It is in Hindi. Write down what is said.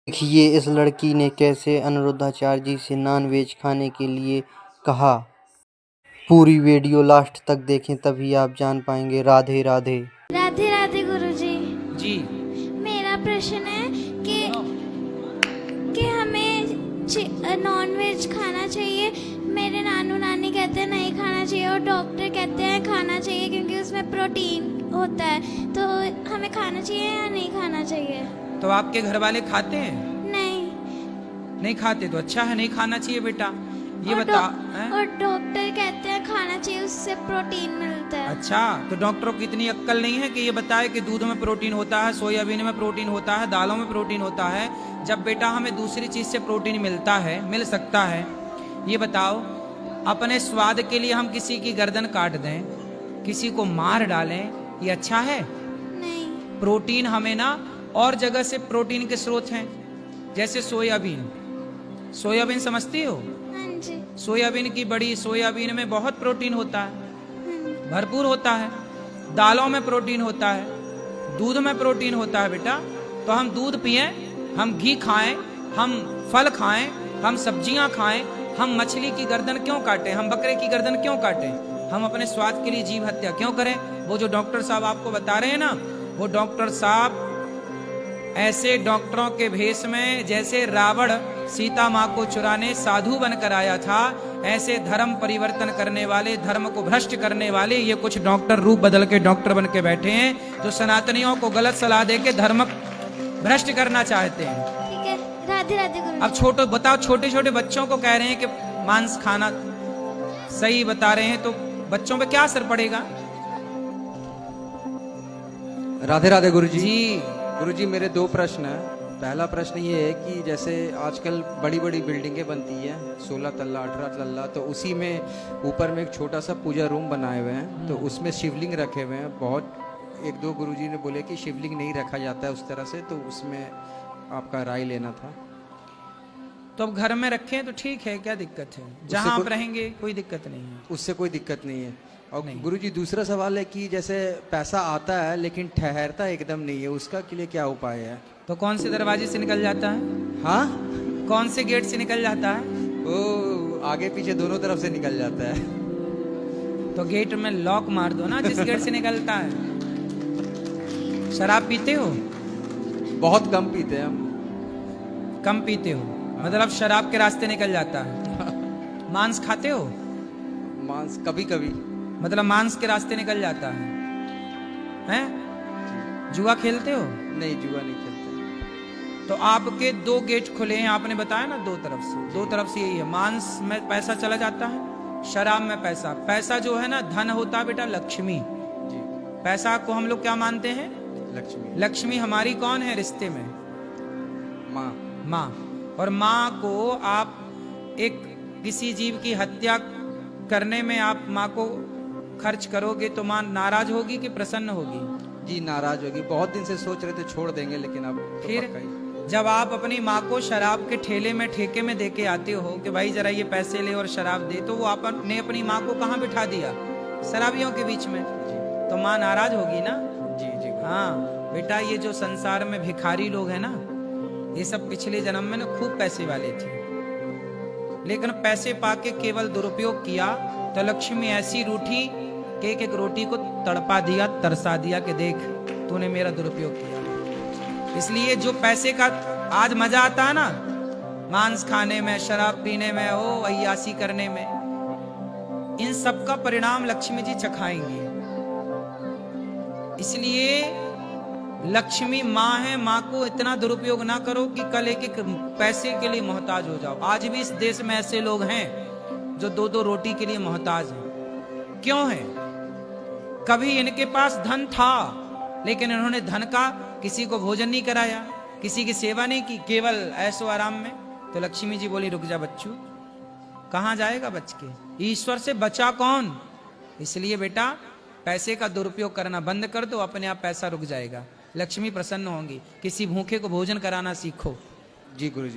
देखिए इस लड़की ने कैसे अनिरुद्धाचार्य जी से नॉन-वेज खाने के लिए कहा। पूरी वीडियो लास्ट तक देखें तभी आप जान पाएंगे। राधे राधे। राधे राधे गुरुजी। जी मेरा प्रश्न है कि हमें नॉन-वेज खाना चाहिए। मेरे नानू नानी कहते हैं नहीं खाना चाहिए और डॉक्टर कहते हैं खाना चाहिए क्योंकि उसमें प्रोटीन होता है। तो हमें खाना चाहिए या नहीं खाना चाहिए? तो आपके घर वाले खाते हैं? नहीं खाते तो अच्छा है, नहीं खाना चाहिए बेटा। ये और बता और डॉक्टर कहते हैं खाना चाहिए, उससे प्रोटीन मिलता है। अच्छा, तो डॉक्टरों की इतनी अक्ल नहीं है कि ये बताए कि दूध में प्रोटीन होता है, सोयाबीन में प्रोटीन होता है, दालों में प्रोटीन होता है। जब बेटा हमें दूसरी चीज से प्रोटीन मिल सकता है। ये बताओ, अपने स्वाद के लिए हम किसी की गर्दन काट दें, किसी को मार डालें, ये अच्छा है? नहीं। प्रोटीन हमें ना और जगह से प्रोटीन के स्रोत हैं, जैसे सोयाबीन समझती हो? हाँ जी। सोयाबीन में बहुत प्रोटीन होता है, भरपूर होता है। दालों में प्रोटीन होता है, दूध में प्रोटीन होता है बेटा। तो हम दूध पिएं, हम घी खाएं, हम फल खाएं, हम सब्जियां खाएं। हम मछली की गर्दन क्यों काटें? हम बकरे की गर्दन क्यों काटें? हम अपने स्वाद के लिए जीव हत्या क्यों करें? वो जो डॉक्टर साहब आपको बता रहे हैं ना, वो डॉक्टर साहब ऐसे डॉक्टरों के भेष में जैसे रावण सीता माँ को चुराने साधु बनकर आया था, ऐसे धर्म परिवर्तन करने वाले, धर्म को भ्रष्ट करने वाले ये कुछ डॉक्टर रूप बदल के डॉक्टर बन के बैठे हैं, जो सनातनियों को गलत सलाह दे के धर्म भ्रष्ट करना चाहते हैं। ठीक है, राधे राधे गुरु। अब बताओ, छोटे छोटे बच्चों को कह रहे हैं कि मांस खाना सही बता रहे हैं, तो बच्चों पे क्या असर पड़ेगा? राधे राधे गुरुजी। जी गुरुजी, मेरे दो प्रश्न हैं। पहला प्रश्न ये है कि जैसे आजकल बड़ी बड़ी बिल्डिंगें बनती हैं, 16 तल्ला 18 तल्ला, तो उसी में ऊपर में एक छोटा सा पूजा रूम बनाए हुए हैं, तो उसमें शिवलिंग रखे हुए हैं। बहुत एक दो गुरुजी ने बोले कि शिवलिंग नहीं रखा जाता है उस तरह से, तो उसमें आपका राय लेना था। तो अब घर में रखें तो ठीक है, क्या दिक्कत है? जहां आप रहेंगे कोई दिक्कत नहीं है, उससे कोई दिक्कत नहीं है। और नहीं। गुरुजी, दूसरा सवाल है कि जैसे पैसा आता है लेकिन ठहरता एकदम नहीं है, उसका के लिए क्या उपाय है? तो कौन से दरवाजे से निकल जाता है? हाँ, कौन से गेट से निकल जाता है? वो आगे पीछे दोनों तरफ से निकल जाता है। तो गेट में लॉक मार दो ना, जिस गेट से निकलता है। शराब पीते हो? बहुत कम पीते हैं हम। कम पीते हो, मतलब शराब के रास्ते निकल जाता है। मांस खाते हो? मांस कभी कभी। मतलब मांस के रास्ते निकल जाता है, हैं? जुआ खेलते हो? नहीं, जुआ नहीं खेलते। तो आपके दो गेट खुले हैं, आपने बताया ना, दो तरफ से यही है। मांस में पैसा चला जाता है, शराब में पैसा जो है ना, धन होता है बेटा, लक्ष्मी। जी। पैसा को हम लोग क्या मानते हैं? लक्ष्मी हमारी कौन है रिश्ते में? माँ। और माँ को आप एक किसी जीव की हत्या करने में आप माँ को खर्च करोगे तो माँ नाराज होगी कि प्रसन्न होगी? जी, नाराज होगी। बहुत दिन से सोच रहे थे छोड़ देंगे, लेकिन अब तो फिर पक्का ही। जब आप अपनी माँ को शराब के ठेके में देके आते हो कि भाई जरा ये पैसे ले और शराब दे, तो वो आपने अपनी माँ को कहाँ बिठा दिया? शराबियों के बीच में। तो माँ नाराज होगी ना? जी जी। हाँ बेटा, ये जो संसार में भिखारी लोग हैं ना, ये सब पिछले जन्म में ना खूब पैसे वाले थे, लेकिन पैसे पाके केवल दुरुपयोग किया तो लक्ष्मी ऐसी रूठी कि एक रोटी को तड़पा दिया, तरसा दिया कि देख तूने मेरा दुरुपयोग किया। इसलिए जो पैसे का आज मजा आता है ना, मांस खाने में, शराब पीने में, ओ अय्यासी करने में, इन सब का परिणाम लक्ष्मी जी चखाएंगे। इसलिए लक्ष्मी माँ है, माँ को इतना दुरुपयोग ना करो कि कल एक पैसे के लिए मोहताज हो जाओ। आज भी इस देश में ऐसे लोग हैं जो दो दो रोटी के लिए मोहताज हैं। क्यों है? कभी इनके पास धन था, लेकिन इन्होंने धन का किसी को भोजन नहीं कराया, किसी की सेवा नहीं की, केवल ऐशो आराम में। तो लक्ष्मी जी बोली रुक जा बच्चू, कहाँ जाएगा बच के? ईश्वर से बचा कौन? इसलिए बेटा पैसे का दुरुपयोग करना बंद कर दो, अपने आप पैसा रुक जाएगा, लक्ष्मी प्रसन्न होंगी। किसी भूखे को भोजन कराना सीखो। जी गुरुजी।